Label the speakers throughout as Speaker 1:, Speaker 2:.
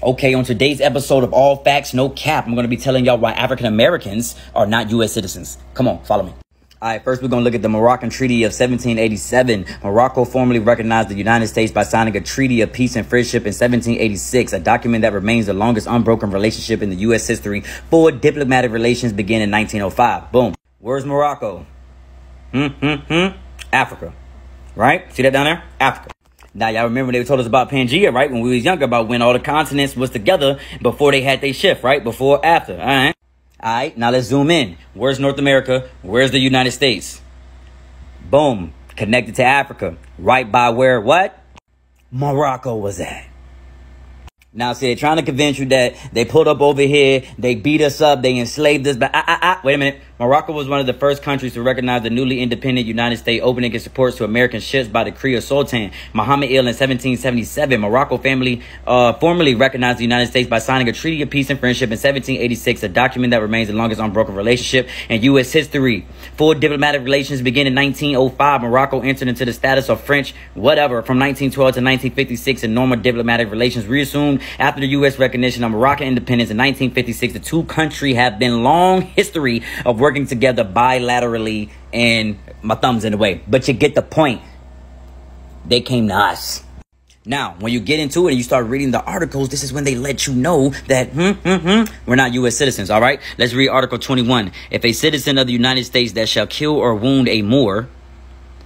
Speaker 1: Okay, on today's episode of All Facts, No Cap, I'm going to be telling y'all why African Americans are not U.S. citizens. Come on, follow me. All right, first we're going to look at the Moroccan Treaty of 1787. Morocco formally recognized the United States by signing a treaty of peace and friendship in 1786, a document that remains the longest unbroken relationship in the U.S. history. Full diplomatic relations begin in 1905. Boom. Where's Morocco? Africa. Right? See that down there? Africa. Now, y'all remember they told us about Pangea, right? When we was younger, about when all the continents was together before they had their shift, right? Before, after, all right? All right, now let's zoom in. Where's North America? Where's the United States? Boom. Connected to Africa. Right by where what? Morocco was at. Now, see, they're trying to convince you that they pulled up over here, they beat us up, they enslaved us, but wait a minute. Morocco was one of the first countries to recognize the newly independent United States, opening its ports to American ships by decree of Sultan Muhammad in 1777. Morocco formally recognized the United States by signing a treaty of peace and friendship in 1786, a document that remains the longest unbroken relationship in U.S. history. Full diplomatic relations begin in 1905. Morocco entered into the status of French whatever from 1912 to 1956, and normal diplomatic relations reassumed after the U.S. recognition of Moroccan independence in 1956. The two countries have been long history of working together bilaterally, and my thumb's in the way, but you get the point. They came to us. Now, when you get into it and you start reading the articles, this is when they let you know that we're not U.S. citizens, all right? Let's read Article 21. If a citizen of the United States that shall kill or wound a Moor,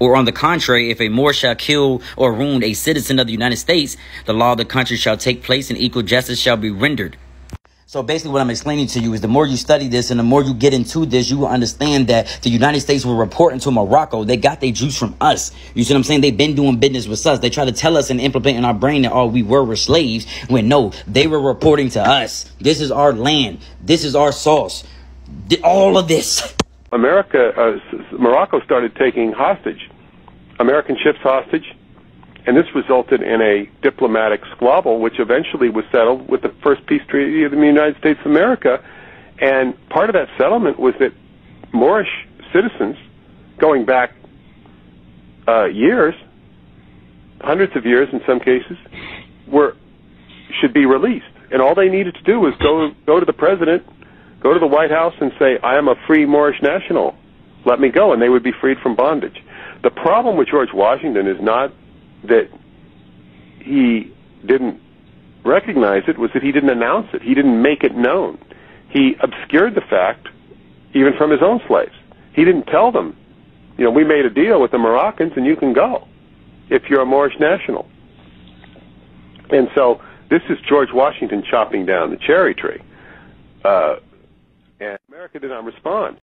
Speaker 1: or on the contrary, if a Moor shall kill or wound a citizen of the United States, the law of the country shall take place and equal justice shall be rendered. So basically what I'm explaining to you is the more you study this and the more you get into this, you will understand that the United States were reporting to Morocco. They got their juice from us. You see what I'm saying? They've been doing business with us. They try to tell us and implement in our brain that, oh, we were slaves, when no, they were reporting to us. This is our land. This is our sauce. All of this.
Speaker 2: Morocco started taking hostage, American ships hostage, and this resulted in a diplomatic squabble, which eventually was settled with the first peace treaty of the United States of America. And part of that settlement was that Moorish citizens, going back years, hundreds of years in some cases, should be released. And all they needed to do was go to the president, go to the White House and say, I am a free Moorish national. Let me go. And they would be freed from bondage. The problem with George Washington is not that he didn't recognize it, was that he didn't announce it. He didn't make it known. He obscured the fact, even from his own slaves. He didn't tell them, you know, we made a deal with the Moroccans and you can go if you're a Moorish national. And so this is George Washington chopping down the cherry tree. And America did not respond.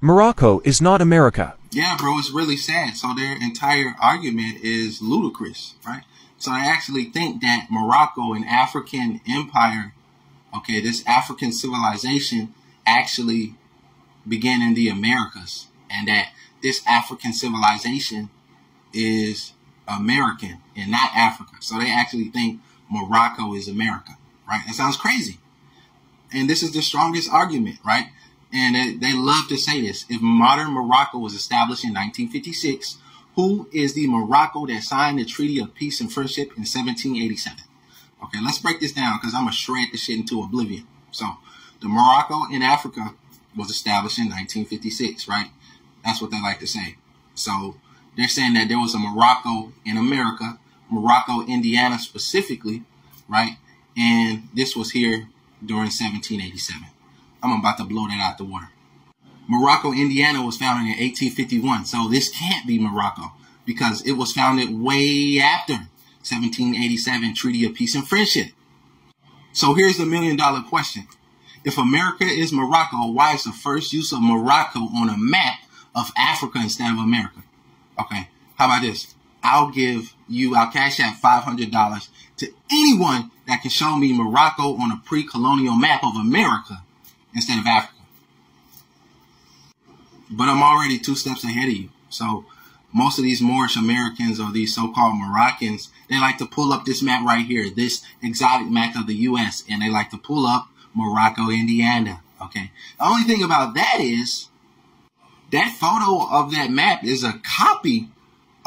Speaker 3: Morocco is not America.
Speaker 4: Yeah, bro, it's really sad. So their entire argument is ludicrous, right? So I actually think that Morocco, an African empire, okay, this African civilization actually began in the Americas, and that this African civilization is American and not Africa. So they actually think Morocco is America, right? That sounds crazy. And this is the strongest argument, right? And they love to say this. If modern Morocco was established in 1956, who is the Morocco that signed the Treaty of Peace and Friendship in 1787? Okay, let's break this down because I'm going to shred this shit into oblivion. So, the Morocco in Africa was established in 1956, right? That's what they like to say. So, they're saying that there was a Morocco in America, Morocco, Indiana specifically, right? And this was here during 1787. I'm about to blow that out the water. Morocco, Indiana was founded in 1851. So this can't be Morocco because it was founded way after 1787 Treaty of Peace and Friendship. So here's the $1 million question. If America is Morocco, why is the first use of Morocco on a map of Africa instead of America? Okay, how about this? I'll cash out $500 to anyone that can show me Morocco on a pre-colonial map of America instead of Africa. But I'm already 2 steps ahead of you. So most of these Moorish Americans or these so-called Moroccans, they like to pull up this map right here, this exotic map of the U.S., and they like to pull up Morocco, Indiana. Okay. The only thing about that is that photo of that map is a copy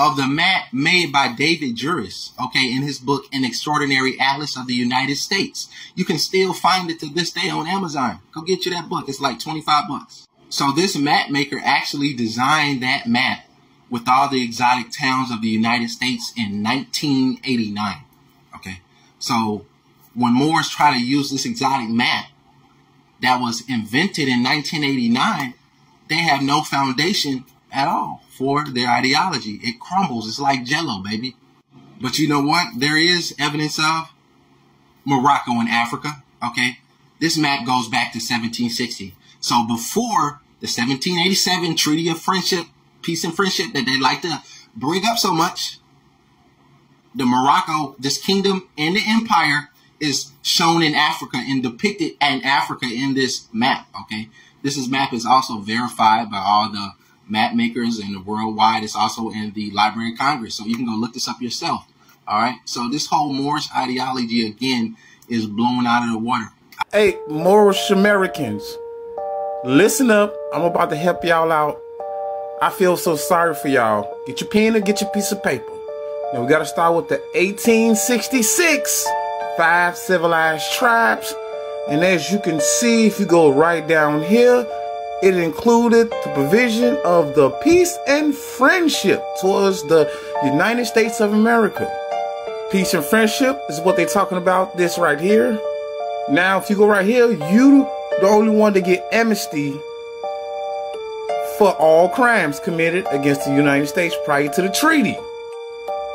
Speaker 4: of the map made by David Juris, okay, in his book, An Extraordinary Atlas of the United States. You can still find it to this day on Amazon. Go get you that book. It's like 25 bucks. So this map maker actually designed that map with all the exotic towns of the United States in 1989. Okay. So when Moors try to use this exotic map that was invented in 1989, they have no foundation at all for their ideology. It crumbles. It's like Jell-O, baby. But you know what? There is evidence of Morocco in Africa. Okay. This map goes back to 1760. So before the 1787 Treaty of Friendship, Peace and Friendship that they like to bring up so much, the Morocco, this kingdom and the empire is shown in Africa and depicted in Africa in this map. Okay. This map is also verified by all the map makers in the worldwide. It's also in the Library of Congress. So you can go look this up yourself. All right. So this whole Moorish ideology, again, is blown out of the water.
Speaker 3: Hey, Moorish Americans, listen up. I'm about to help y'all out. I feel so sorry for y'all. Get your pen and get your piece of paper. Now we got to start with the 1866 5 civilized tribes. And as you can see, if you go right down here, it included the provision of the peace and friendship towards the United States of America. Peace and friendship is what they're talking about, this right here. Now, if you go right here, you the only one to get amnesty for all crimes committed against the United States prior to the treaty.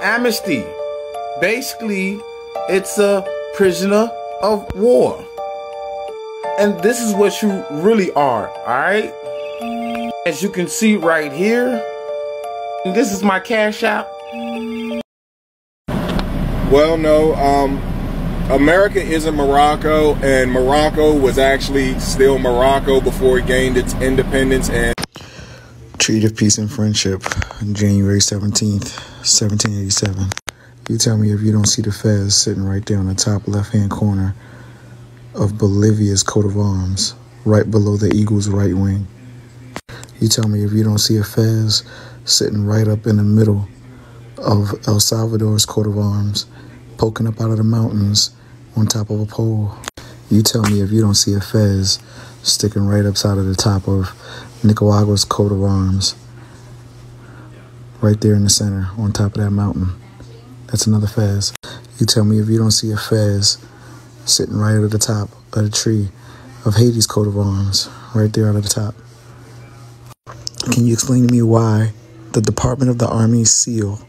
Speaker 3: Amnesty. Basically, it's a prisoner of war. And this is what you really are, alright? As you can see right here, and this is my cash app.
Speaker 5: Well, no, America isn't Morocco, and Morocco was actually still Morocco before it gained its independence. And
Speaker 6: Treaty of Peace and Friendship, January 17th, 1787. You tell me if you don't see the fez sitting right there on the top left-hand corner of Bolivia's coat of arms, right below the eagle's right wing. You tell me if you don't see a fez sitting right up in the middle of El Salvador's coat of arms, poking up out of the mountains on top of a pole. You tell me if you don't see a fez sticking right upside of the top of Nicaragua's coat of arms, right there in the center on top of that mountain. That's another fez. You tell me if you don't see a fez sitting right at the top of the tree of Haiti's coat of arms, right there out of the top. Can you explain to me why the Department of the Army SEAL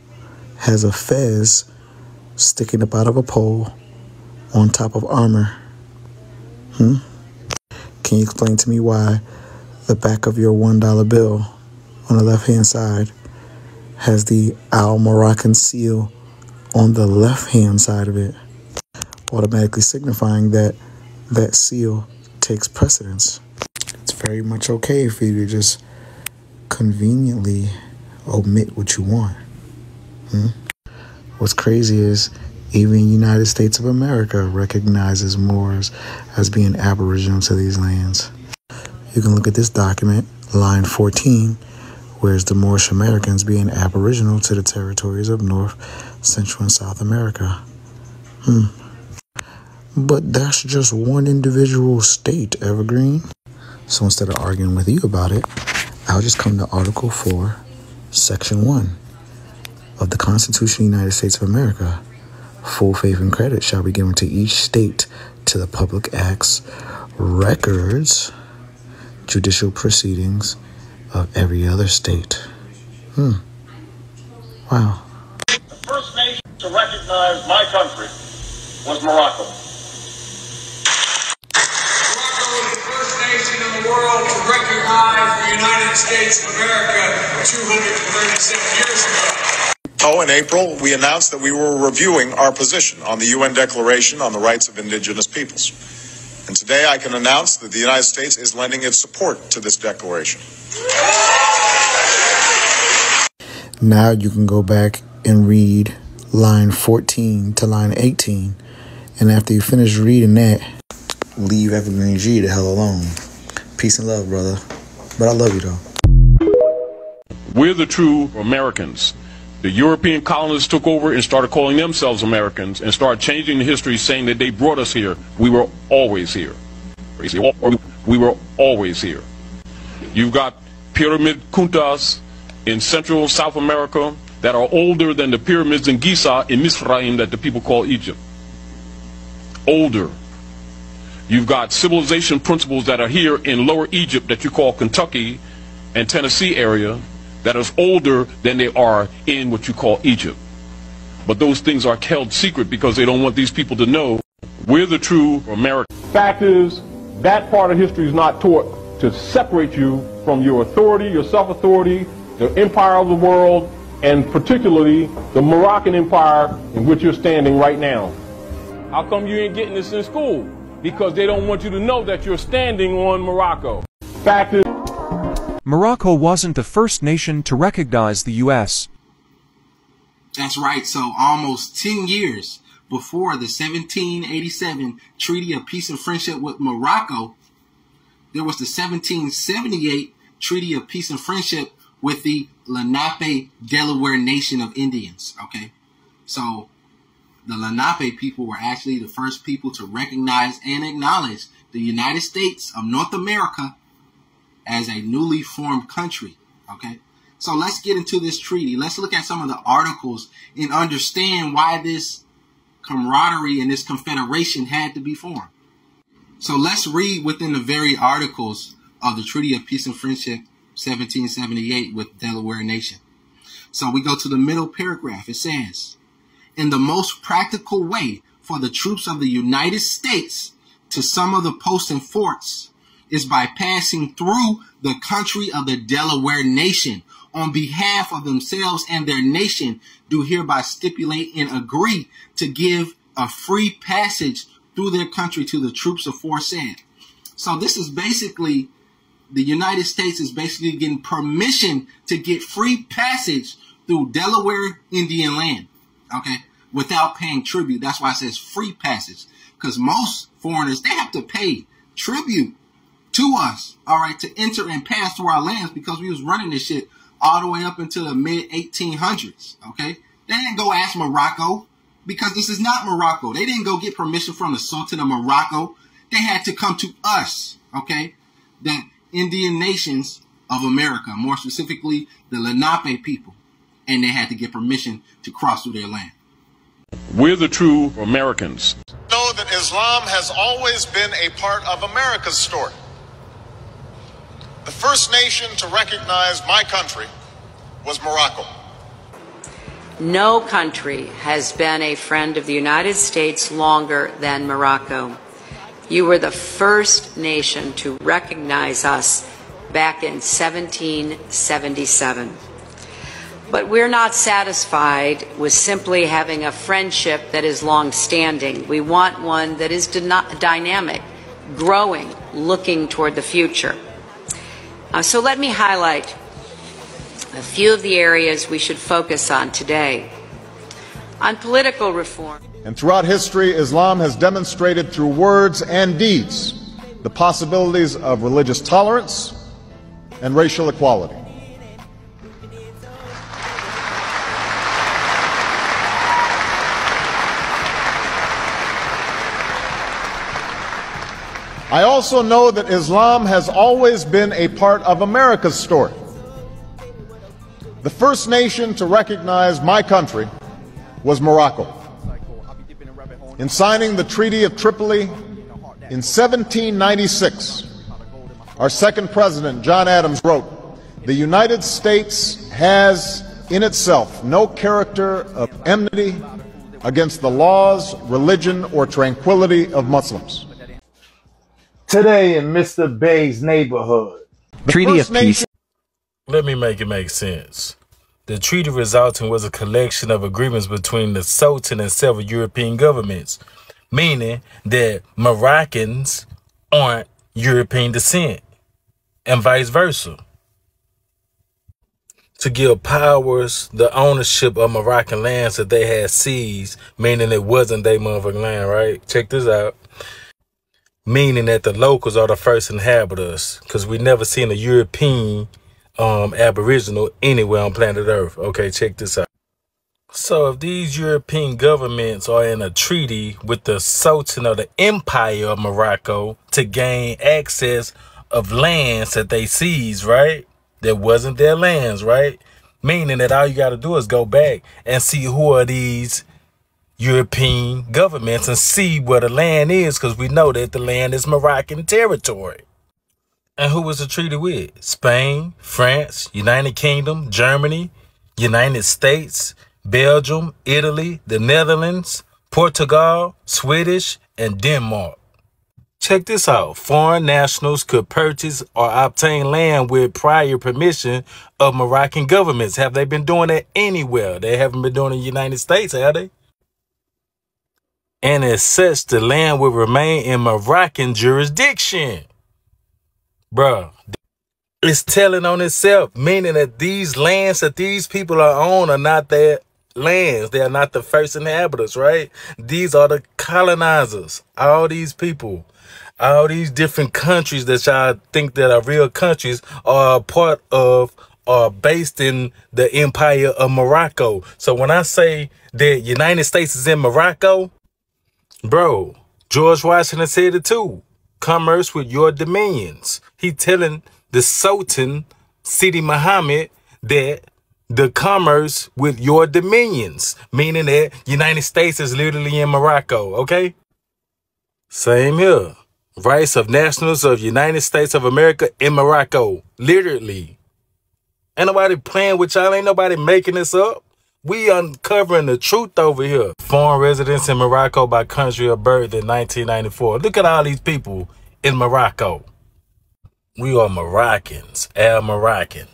Speaker 6: has a fez sticking up out of a pole on top of armor? Can you explain to me why the back of your $1 bill on the left-hand side has the Al Moroccan seal on the left-hand side of it, automatically signifying that that seal takes precedence? It's very much okay for you to just conveniently omit what you want. What's crazy is even the United States of America recognizes Moors as being aboriginal to these lands. You can look at this document, line 14, where's the Moorish Americans being aboriginal to the territories of North, Central, and South America. But that's just one individual state, Evergreen. So instead of arguing with you about it, I'll just come to Article 4, Section 1 of the Constitution of the United States of America. Full faith and credit shall be given to each state to the public acts, records, judicial proceedings of every other state. Wow.
Speaker 7: The first nation to recognize my country was Morocco.
Speaker 8: Morocco was the first nation in the world to recognize the United States of America 237 years ago.
Speaker 9: In April, we announced that we were reviewing our position on the UN Declaration on the Rights of Indigenous Peoples. And today I can announce that the United States is lending its support to this declaration.
Speaker 6: Now you can go back and read line 14 to line 18. And after you finish reading that, leave Evergreen G the hell alone. Peace and love, brother. But I love you, though.
Speaker 10: We're the true Americans. The European colonists took over and started calling themselves Americans and started changing the history, saying that they brought us here. We were always here. We were always here. You've got pyramid kuntas in Central South America that are older than the pyramids in Giza in Misraim that the people call Egypt. Older. You've got civilization principles that are here in Lower Egypt that you call Kentucky and Tennessee area that is older than they are in what you call Egypt. But those things are held secret because they don't want these people to know we're the true Americans.
Speaker 11: Fact is, that part of history is not taught to separate you from your authority, your self-authority, the empire of the world, and particularly the Moroccan empire in which you're standing right now. How come you ain't getting this in school? Because they don't want you to know that you're standing on Morocco. Fact is,
Speaker 12: Morocco wasn't the first nation to recognize the U.S.
Speaker 4: That's right. So almost 10 years before the 1787 Treaty of Peace and Friendship with Morocco, there was the 1778 Treaty of Peace and Friendship with the Lenape Delaware Nation of Indians. Okay, so the Lenape people were actually the first people to recognize and acknowledge the United States of North America as a newly formed country. Okay, so let's get into this treaty. Let's look at some of the articles and understand why this camaraderie and this confederation had to be formed. So let's read within the very articles of the Treaty of Peace and Friendship 1778 with Delaware Nation. So we go to the middle paragraph. It says, in the most practical way for the troops of the United States to some of the posts and forts is by passing through the country of the Delaware Nation on behalf of themselves and their nation, do hereby stipulate and agree to give a free passage through their country to the troops aforesaid. So this is basically, the United States is basically getting permission to get free passage through Delaware Indian land, okay, without paying tribute. That's why it says free passage, because most foreigners, they have to pay tribute to us, all right, to enter and pass through our lands, because we was running this shit all the way up until the mid-1800s, okay? They didn't go ask Morocco, because this is not Morocco. They didn't go get permission from the Sultan of Morocco. They had to come to us, okay? The Indian nations of America, more specifically the Lenape people, and they had to get permission to cross through their land.
Speaker 10: We're the true Americans.
Speaker 9: Know that Islam has always been a part of America's story. The first nation to recognize my country was Morocco.
Speaker 13: No country has been a friend of the United States longer than Morocco. You were the first nation to recognize us back in 1777. But we're not satisfied with simply having a friendship that is long-standing. We want one that is dynamic, growing, looking toward the future. So let me highlight a few of the areas we should focus on today. On political reform.
Speaker 14: And throughout history, Islam has demonstrated through words and deeds the possibilities of religious tolerance and racial equality. I also know that Islam has always been a part of America's story. The first nation to recognize my country was Morocco. In signing the Treaty of Tripoli in 1796, our second president, John Adams, wrote, "The United States has in itself no character of enmity against the laws, religion, or tranquility of Muslims."
Speaker 15: Today in Mr. Bay's neighborhood.
Speaker 12: Treaty of Peace.
Speaker 16: Let me make it make sense. The treaty resulting was a collection of agreements between the Sultan and several European governments, meaning that Moroccans aren't European descent, and vice versa. To give powers the ownership of Moroccan lands that they had seized, meaning it wasn't their motherfucking land, right? Check this out. Meaning that the locals are the first inhabitants, because we never seen a European Aboriginal anywhere on planet Earth. Okay, check this out. So if these European governments are in a treaty with the Sultan of the Empire of Morocco to gain access of lands that they seized, right? That wasn't their lands, right? Meaning that all you got to do is go back and see who are these European governments and see where the land is, because we know that the land is Moroccan territory. And who was the treaty with? Spain, France, United Kingdom, Germany, United States, Belgium, Italy, the Netherlands, Portugal, Swedish, and Denmark. Check this out. Foreign nationals could purchase or obtain land with prior permission of Moroccan governments. Have they been doing that anywhere? They haven't been doing it in the United States, have they? And as such, the land will remain in Moroccan jurisdiction. Bruh, it's telling on itself, meaning that these lands that these people are on are not their lands. They are not the first inhabitants, right? These are the colonizers. All these people, all these different countries that y'all think that are real countries are a part of, are based in the Empire of Morocco. So when I say that United States is in Morocco, bro, George Washington said it too. Commerce with your dominions. He telling the Sultan, Sidi Muhammad, that the commerce with your dominions, meaning that United States is literally in Morocco, okay? Same here. Rights of nationals of United States of America in Morocco, literally. Ain't nobody playing with y'all. Ain't nobody making this up. We uncovering the truth over here. Foreign residents in Morocco by country of birth in 1994. Look at all these people in Morocco. We are Moroccans, Al Moroccan.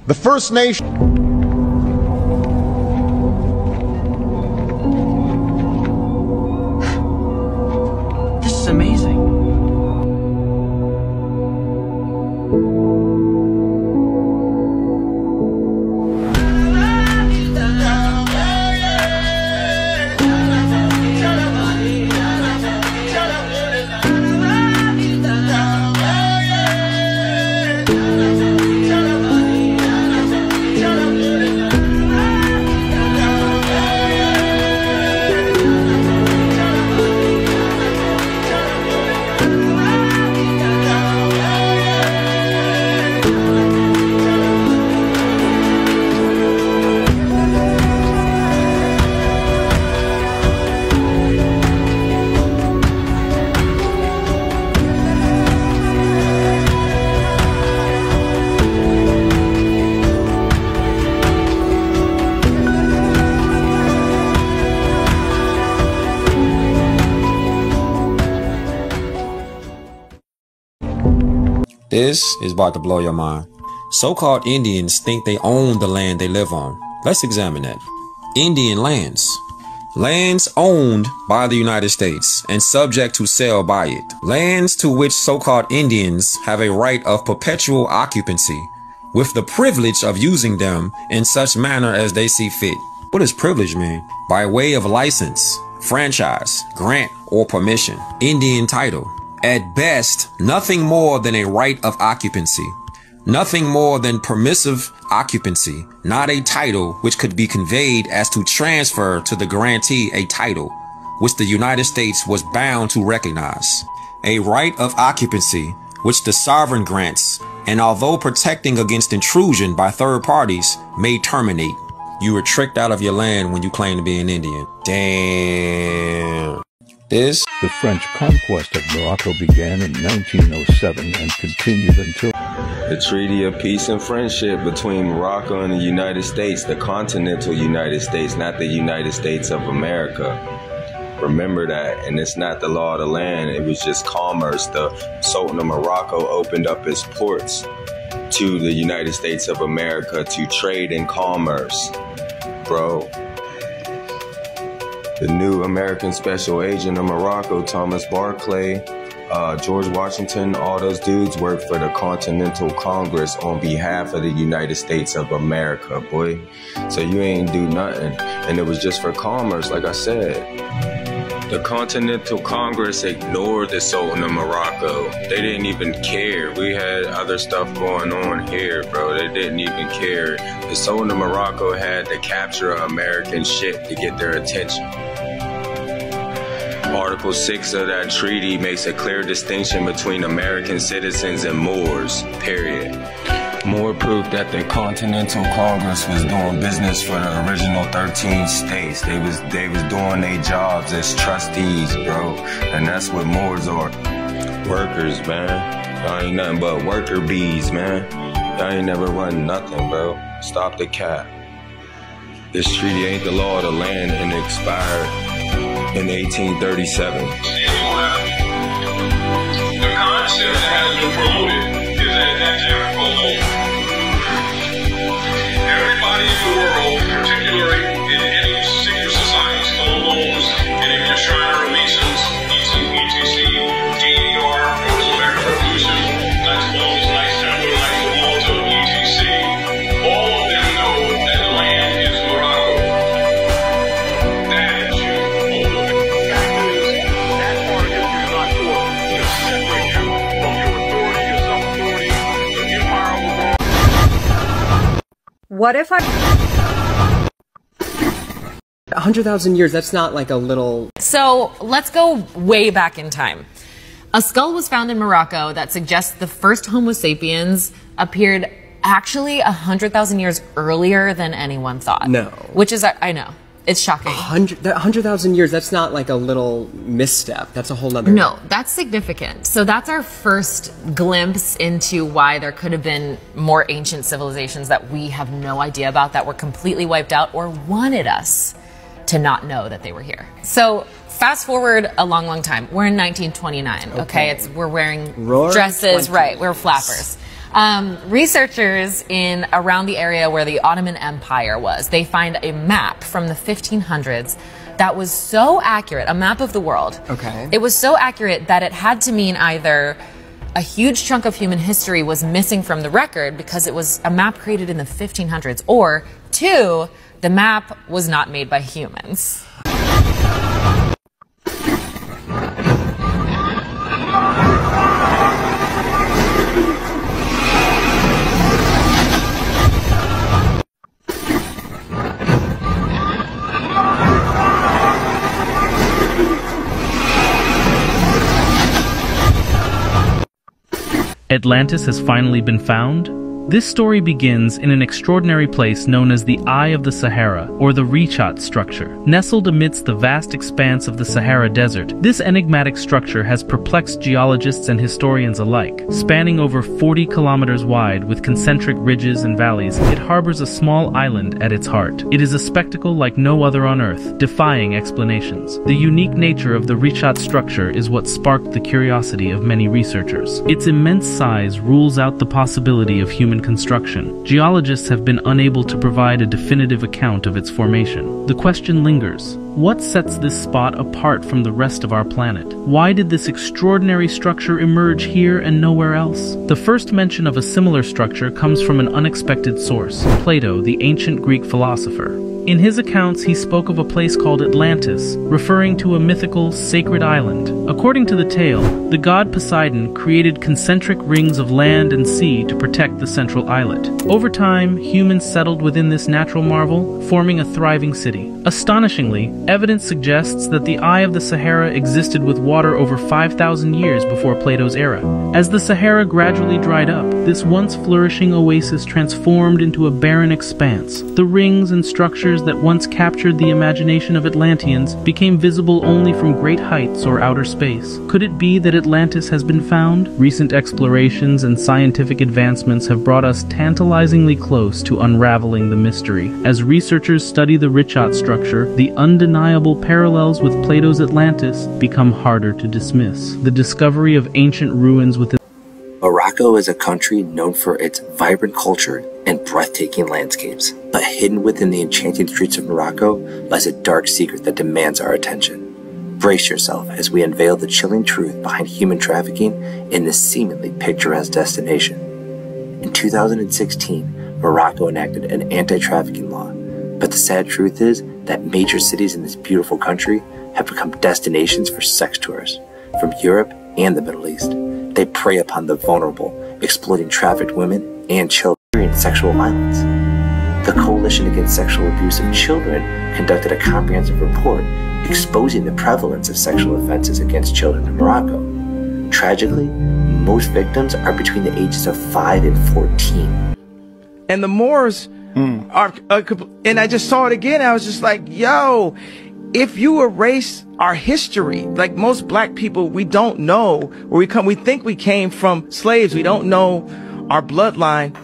Speaker 14: The First Nation.
Speaker 17: This is amazing.
Speaker 18: This is about to blow your mind. So-called Indians think they own the land they live on. Let's examine that. Indian lands. Lands owned by the United States and subject to sale by it. Lands to which so-called Indians have a right of perpetual occupancy, with the privilege of using them in such manner as they see fit. What does privilege mean? By way of license, franchise, grant, or permission. Indian title. At best, nothing more than a right of occupancy. Nothing more than permissive occupancy, not a title which could be conveyed as to transfer to the grantee a title, which the United States was bound to recognize. A right of occupancy, which the sovereign grants, and although protecting against intrusion by third parties, may terminate. You were tricked out of your land when you claim to be an Indian. Damn.
Speaker 19: The French conquest of Morocco began in 1907 and continued until
Speaker 20: the Treaty of Peace and Friendship between Morocco and the United States, the continental United States, not the United States of America. Remember that, and it's not the law of the land, it was just commerce. The Sultan of Morocco opened up his ports to the United States of America to trade and commerce, bro. The new American special agent of Morocco, Thomas Barclay, George Washington, all those dudes worked for the Continental Congress on behalf of the United States of America, boy. So you ain't do nothing. And it was just for commerce, like I said. The Continental Congress ignored the Sultan of Morocco. They didn't even care. We had other stuff going on here, bro. They didn't even care. The Sultan of Morocco had to capture American shit to get their attention. Article 6 of that treaty makes a clear distinction between American citizens and Moors, period. More proof that the Continental Congress was doing business for the original 13 states. They was doing their jobs as trustees, bro. And that's what Moors are. Workers, man. Y'all ain't nothing but worker bees, man. Y'all ain't never run nothing, bro. Stop the cap. This treaty ain't the law of the land and it expired in 1837.
Speaker 8: The concept that has been promoted is that Jericho. Everybody in the world, particularly in any secret societies, loans, and if you're trying to release ETC, DER, or the American Revolution, nice loans, nice temper, like the Malta, ETC, all of them know that the land is Morocco. That is you. The fact is, that part of history is not taught to separate you from your authority, your self-authority, the empire of the world.
Speaker 21: What if 100,000 years, that's not like a little...
Speaker 22: So let's go way back in time. A skull was found in Morocco that suggests the first Homo sapiens appeared actually 100,000 years earlier than anyone thought.
Speaker 21: No.
Speaker 22: Which is, I know, it's shocking.
Speaker 21: 100,000 years, that's not like a little misstep. That's a whole nother...
Speaker 22: No, that's significant. So that's our first glimpse into why there could have been more ancient civilizations that we have no idea about, that were completely wiped out or wanted us to not know that they were here. So fast forward a long, long time. We're in 1929, okay? We're wearing dresses, right, we're flappers. Researchers in around the area where the Ottoman Empire was, they find a map from the 1500s that was so accurate, a map of the world.
Speaker 21: Okay.
Speaker 22: It was so accurate that it had to mean either a huge chunk of human history was missing from the record because it was a map created in the 1500s, or two, the map was not made by humans.
Speaker 23: Atlantis has finally been found? This story begins in an extraordinary place known as the Eye of the Sahara, or the Richat structure. Nestled amidst the vast expanse of the Sahara Desert, this enigmatic structure has perplexed geologists and historians alike. Spanning over 40 kilometers wide with concentric ridges and valleys, it harbors a small island at its heart. It is a spectacle like no other on Earth, defying explanations. The unique nature of the Richat structure is what sparked the curiosity of many researchers. Its immense size rules out the possibility of human construction. Geologists have been unable to provide a definitive account of its formation. The question lingers: what sets this spot apart from the rest of our planet? Why did this extraordinary structure emerge here and nowhere else? The first mention of a similar structure comes from an unexpected source: Plato, the ancient Greek philosopher. In his accounts, he spoke of a place called Atlantis, referring to a mythical, sacred island. According to the tale, the god Poseidon created concentric rings of land and sea to protect the central islet. Over time, humans settled within this natural marvel, forming a thriving city. Astonishingly, evidence suggests that the Eye of the Sahara existed with water over 5,000 years before Plato's era. As the Sahara gradually dried up, this once flourishing oasis transformed into a barren expanse. The rings and structures that once captured the imagination of Atlanteans became visible only from great heights or outer space. Could it be that Atlantis has been found? Recent explorations and scientific advancements have brought us tantalizingly close to unraveling the mystery. As researchers study the Richat structure, the undeniable parallels with Plato's Atlantis become harder to dismiss. The discovery of ancient ruins within
Speaker 24: Morocco is a country known for its vibrant culture and breathtaking landscapes, but hidden within the enchanting streets of Morocco lies a dark secret that demands our attention. Brace yourself as we unveil the chilling truth behind human trafficking in this seemingly picturesque destination. In 2016, Morocco enacted an anti-trafficking law, but the sad truth is that major cities in this beautiful country have become destinations for sex tourists from Europe and the Middle East. They prey upon the vulnerable, exploiting trafficked women and children in sexual violence. The Coalition Against Sexual Abuse of Children conducted a comprehensive report exposing the prevalence of sexual offenses against children in Morocco. Tragically, most victims are between the ages of 5 and 14.
Speaker 1: And the Moors are, and I just saw it again. I was just like, yo, if you erase our history, like most black people, we don't know where we come. We think we came from slaves. We don't know our bloodline.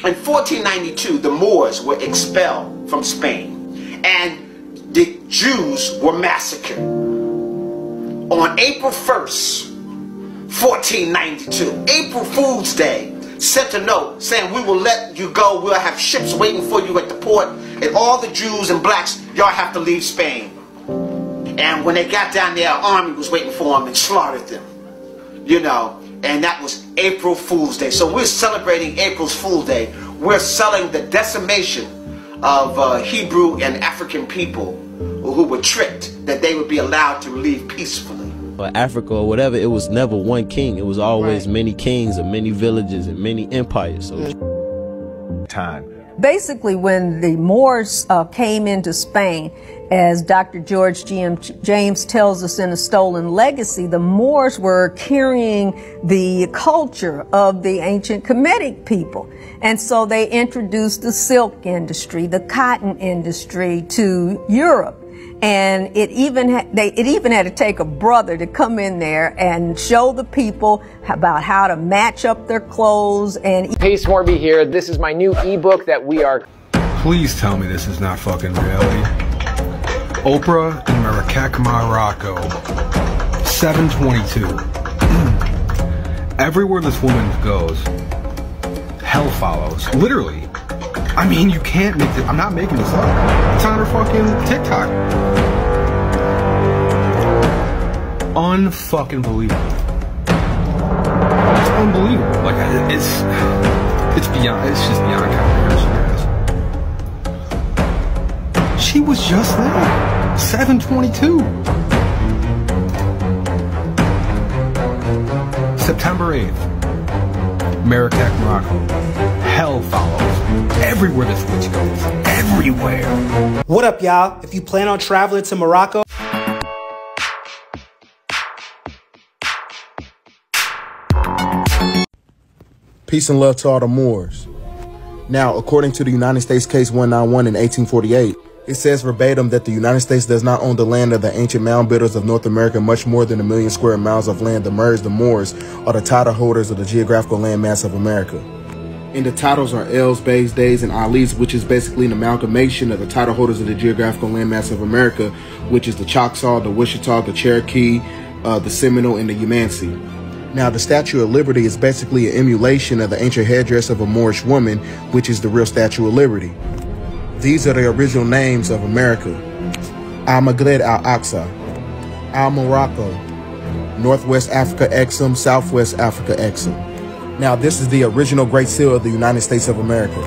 Speaker 2: In 1492, the Moors were expelled from Spain, and the Jews were massacred. On April 1st, 1492, April Fool's Day, sent a note saying, we will let you go, we'll have ships waiting for you at the port, and all the Jews and blacks, y'all have to leave Spain. And when they got down there, our army was waiting for them and slaughtered them, you know, and that was April Fool's Day. So we're celebrating April's Fool's Day. We're selling the decimation of Hebrew and African people who were tricked that they would be allowed to leave peacefully.
Speaker 3: Africa or whatever, it was never one king. It was always many kings and many villages and many empires. So
Speaker 5: Basically, when the Moors came into Spain, as Dr. George James tells us in A Stolen Legacy, the Moors were carrying the culture of the ancient Kemetic people. And so they introduced the silk industry, the cotton industry to Europe. And it even had to take a brother to come in there and show the people about how to match up their clothes. And
Speaker 25: Hey, Smorby here. This is my new ebook that we are...
Speaker 26: Please tell me this is not fucking reality. Oprah in Marrakech, Morocco. 7/22. Everywhere this woman goes, hell follows. Literally. I mean, you can't make this. I'm not making this up. It's on her fucking TikTok. Unfucking believable. It's unbelievable. Like, it's beyond, it's just beyond comprehension, guys. She was just there. 7/22. September 8th. Marrakech, Morocco. Hell follows. Everywhere this witch goes. Everywhere.
Speaker 27: What up, y'all? If you plan on traveling to Morocco...
Speaker 6: Peace and love to all the Moors. Now, according to the United States Case 191 in 1848, it says verbatim that the United States does not own the land of the ancient mound builders of North America much more than 1 million square miles of land. The Moors are the title holders of the geographical landmass of America. And the titles are Els, Bays, Days, and Alis, which is basically an amalgamation of the title holders of the geographical landmass of America, which is the Choctaw, the Wichita, the Cherokee, the Seminole, and the Yamasee. Now, the Statue of Liberty is basically an emulation of the ancient headdress of a Moorish woman, which is the real Statue of Liberty. These are the original names of America: Al-Maghreb Al-Aqsa, Al-Morocco, Northwest Africa Exum, Southwest Africa Exum. Now, this is the original Great Seal of the United States of America.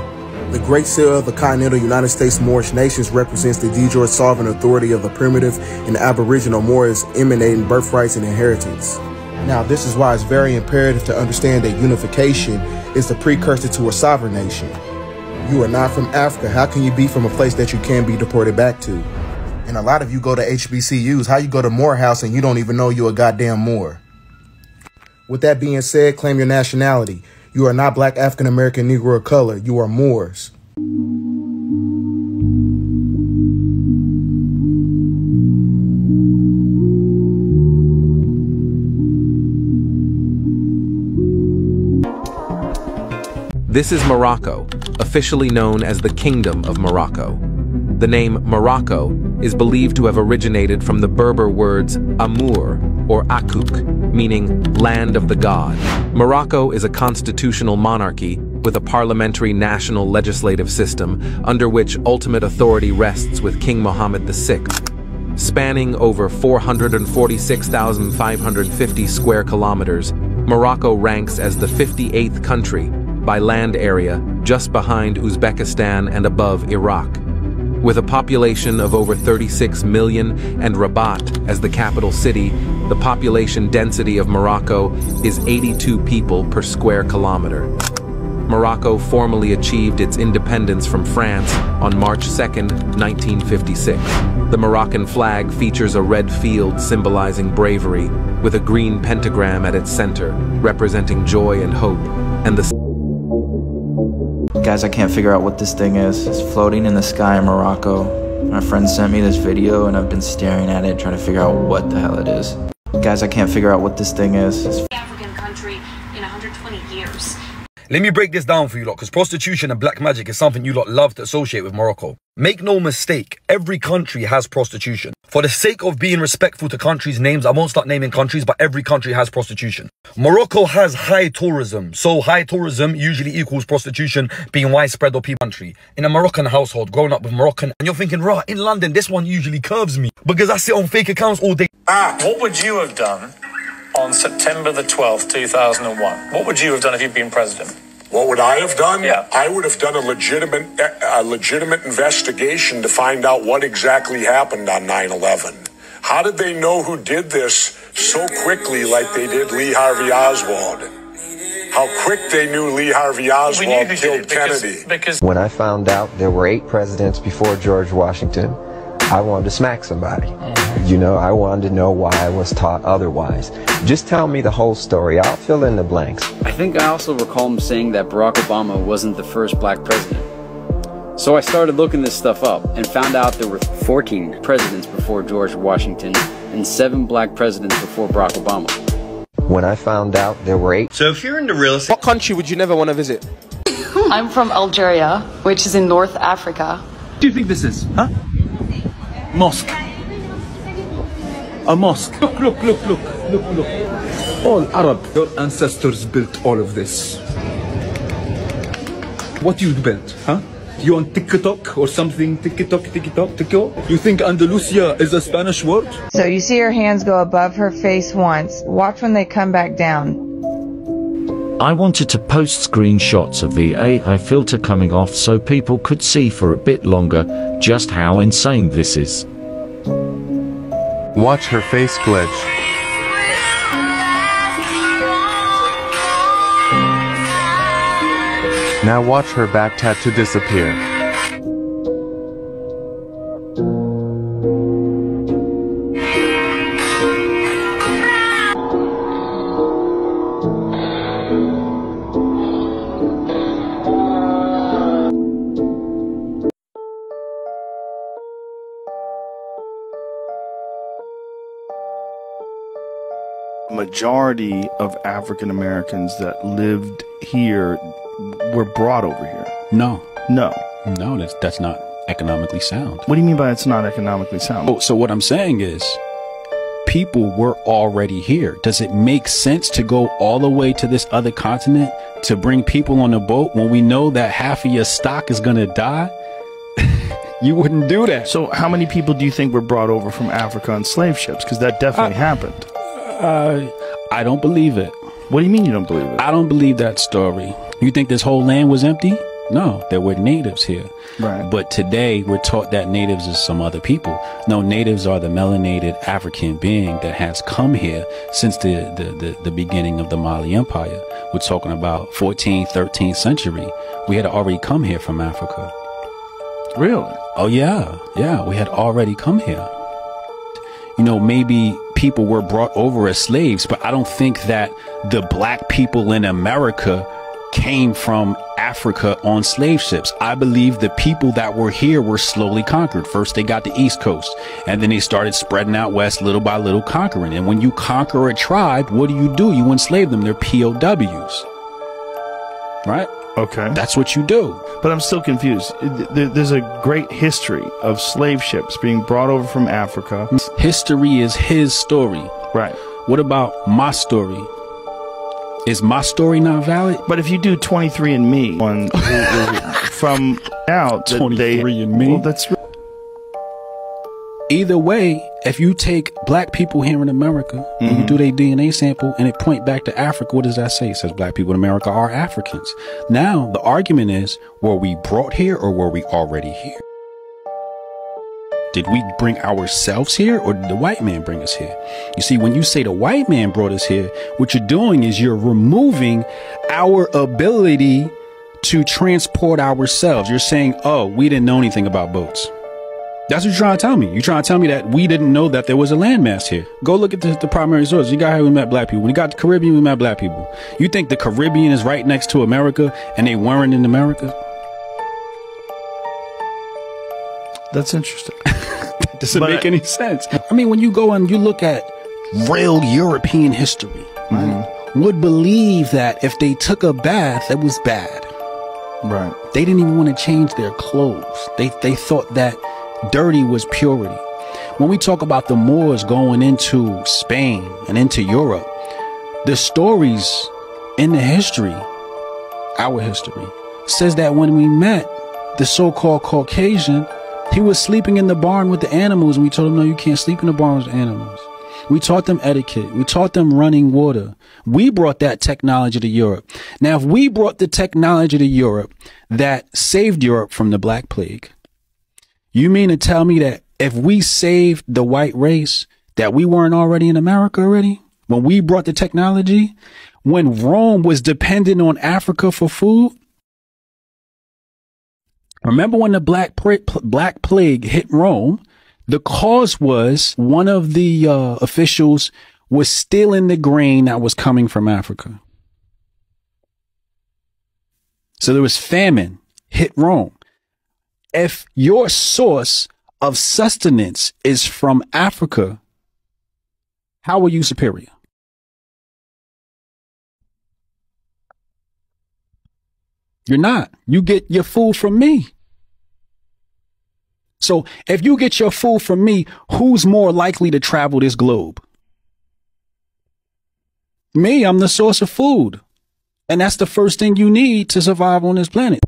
Speaker 6: The Great Seal of the continental United States Moorish nations represents the de jure sovereign authority of the primitive and aboriginal Moors, emanating birthrights and inheritance. Now, this is why it's very imperative to understand that unification is the precursor to a sovereign nation. You are not from Africa. How can you be from a place that you can be deported back to? And a lot of you go to HBCUs. How you go to Morehouse and you don't even know you're a goddamn Moor? With that being said, claim your nationality. You are not Black, African American, Negro, or color. You are Moors.
Speaker 12: This is Morocco, officially known as the Kingdom of Morocco. The name Morocco is believed to have originated from the Berber words Amur or Akuk, meaning land of the god. Morocco is a constitutional monarchy with a parliamentary national legislative system under which ultimate authority rests with King Mohammed VI. Spanning over 446,550 square kilometers, Morocco ranks as the 58th country by land area, just behind Uzbekistan and above Iraq. With a population of over 36 million and Rabat as the capital city, the population density of Morocco is 82 people per square kilometer. Morocco formally achieved its independence from France on March 2nd, 1956. The Moroccan flag features a red field symbolizing bravery, with a green pentagram at its center, representing joy and hope, and the
Speaker 4: Guys, I can't figure out what this thing is. It's floating in the sky in Morocco. My friend sent me this video and I've been staring at it, trying to figure out what the hell it is. Guys, I can't figure out what this thing is. It's
Speaker 7: African country in 120 years.
Speaker 9: Let me break this down for you lot, because prostitution and black magic is something you lot love to associate with Morocco. Make no mistake, every country has prostitution. For the sake of being respectful to countries' names, I won't start naming countries, but every country has prostitution. Morocco has high tourism, so high tourism usually equals prostitution being widespread or people country. In a Moroccan household, growing up with Moroccan, and you're thinking, right, in London, this one usually curves me, because I sit on fake accounts all day.
Speaker 10: What would you have done on September the 12th, 2001? What would you have done if you'd been president?
Speaker 11: What would I have done?
Speaker 10: Yeah.
Speaker 11: I would have done a legitimate investigation to find out what exactly happened on 9/11. How did they know who did this so quickly like they did Lee Harvey Oswald? How quick they knew Lee Harvey Oswald killed Kennedy.
Speaker 13: When I found out there were 8 presidents before George Washington, I wanted to smack somebody. You know, I wanted to know why I was taught otherwise. Just tell me the whole story. I'll fill in the blanks.
Speaker 15: I think I also recall him saying that Barack Obama wasn't the first black president. So I started looking this stuff up and found out there were 14 presidents before George Washington and 7 black presidents before Barack Obama.
Speaker 13: When I found out there were 8.
Speaker 28: So if you're into real estate,
Speaker 29: what country would you never want to visit?
Speaker 30: I'm from Algeria, which is in North Africa.
Speaker 31: What do you think this is? Huh? Mosque. A mosque. Look. All Arab. Your ancestors built all of this. What you built, huh? You on TikTok or something? TikTok? You think Andalusia is a Spanish word?
Speaker 32: So you see her hands go above her face once. Watch when they come back down.
Speaker 33: I wanted to post screenshots of the AI filter coming off so people could see for a bit longer just how insane this is.
Speaker 34: Watch her face glitch. Now watch her back tattoo disappear.
Speaker 35: Majority of African Americans that lived here were brought over here.
Speaker 36: No,
Speaker 35: No,
Speaker 36: that's not economically sound.
Speaker 35: What do you mean by it's not economically sound?
Speaker 36: Oh, so what I'm saying is, people were already here. Does it make sense to go all the way to this other continent to bring people on a boat when we know that half of your stock is gonna die? You wouldn't do that.
Speaker 35: So how many people do you think were brought over from Africa on slave ships? Because that definitely happened.
Speaker 36: I don't believe it.
Speaker 35: What do you mean you don't believe it?
Speaker 36: I don't believe that story. You think this whole land was empty? No, there were natives here.
Speaker 35: Right.
Speaker 36: But today we're taught that natives is some other people. No, natives are the melanated African being that has come here since the beginning of the Mali Empire. We're talking about 14th, 13th century. We had already come here from Africa.
Speaker 35: Really?
Speaker 36: Oh yeah. Yeah, we had already come here. You know, maybe people were brought over as slaves, but I don't think that the black people in America came from Africa on slave ships. I believe the people that were here were slowly conquered. First they got the East Coast, and then they started spreading out west little by little, conquering. And when you conquer a tribe, what do? You enslave them. They're POWs. Right?
Speaker 35: Okay.
Speaker 36: That's what you do.
Speaker 35: But I'm still confused. There's a great history of slave ships being brought over from Africa.
Speaker 36: History is his story.
Speaker 35: Right.
Speaker 36: What about my story? Is my story not valid?
Speaker 35: But if you do 23andMe on from out
Speaker 36: 23andMe,
Speaker 35: well, that's
Speaker 36: either way. If you take black people here in America and you do their DNA sample and it point back to Africa, what does that say? It says black people in America are Africans. Now the argument is: were we brought here or were we already here? Did we bring ourselves here, or did the white man bring us here? You see, when you say the white man brought us here, what you're doing is you're removing our ability to transport ourselves. You're saying, oh, we didn't know anything about boats. That's what you're trying to tell me. You're trying to tell me that we didn't know that there was a landmass here. Go look at the primary source. You got here, we met black people. When you got the Caribbean, we met black people. You think the Caribbean is right next to America and they weren't in America?
Speaker 35: That's interesting.
Speaker 36: That doesn't make any sense. I mean, when you go and you look at real European history, would believe that if they took a bath, it was bad.
Speaker 35: Right.
Speaker 36: They didn't even want to change their clothes. They thought that dirty was purity. When we talk about the Moors going into Spain and into Europe, the stories in the history, our history, says that when we met the so-called Caucasian, he was sleeping in the barn with the animals, and we told him, no, you can't sleep in the barn with the animals. We taught them etiquette. We taught them running water. We brought that technology to Europe. Now, if we brought the technology to Europe that saved Europe from the Black Plague, you mean to tell me that if we saved the white race, that we weren't already in America already? When we brought the technology, when Rome was dependent on Africa for food? Remember when the Black Plague hit Rome? The cause was one of the officials was stealing the grain that was coming from Africa. So there was famine, hit Rome. If your source of sustenance is from Africa, how are you superior? You're not. You get your food from me. So if you get your food from me, who's more likely to travel this globe? Me, I'm the source of food. And that's the first thing you need to survive on this planet.